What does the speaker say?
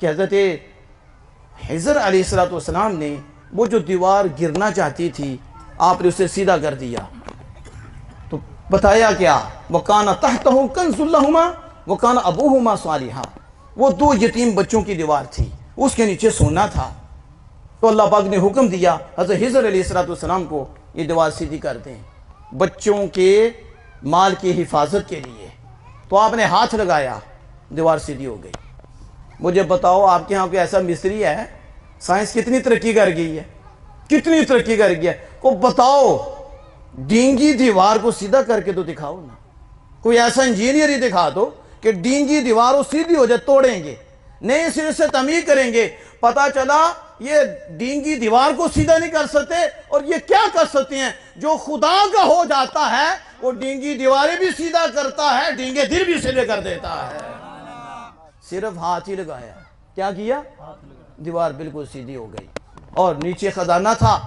کہ حضرت خضر علیہ السلام نے وہ جو دیوار گرنا چاہتی تھی آپ نے اسے سیدھا کر دیا. تو بتایا کیا؟ وَكَانَ تَحْتَهُ كَنْزٌ لَهُمَا وَكَانَ أَبُوهُمَا صَالِحًا. وہ دو یتیم بچوں کی دیوار تھی، اس کے نیچے سونا تھا. تو اللہ پاک نے حکم دیا حضرت خضر علیہ السلام کو یہ دیوار سیدھی کر دیں بچوں کے مال کی حفاظت کے لیے. تو آپ نے ہاتھ لگایا، دیوار سیدھی ہو گئی. مجھے بتاؤ آپ کے یہاں کوئی ایسا مستری ہے؟ سائنس کتنی ترقی کر گئی ہے، کتنی ترقی کر گئی ہے. کو بتاؤ ڈینگی دیوار کو سیدھا کر کے تو دکھاؤ نا. کوئی ایسا انجینئر ہی دکھا دو کہ ڈینگی دیوار وہ سیدھی ہو جائے. توڑیں گے، نئے سرے سے تعمیر کریں گے. پتا چلا یہ ڈینگی دیوار کو سیدھا نہیں کر سکتے، اور یہ کیا کر سکتے ہیں؟ جو خدا کا ہو جاتا ہے وہ ڈینگی دیواریں بھی سیدھا کرتا ہے، ڈینگے دل بھی سیدھے کر دیتا ہے. صرف ہاتھ ہی لگایا. کیا کیا؟ دیوار بالکل سیدھی ہو گئی. اور نیچے خزانہ تھا.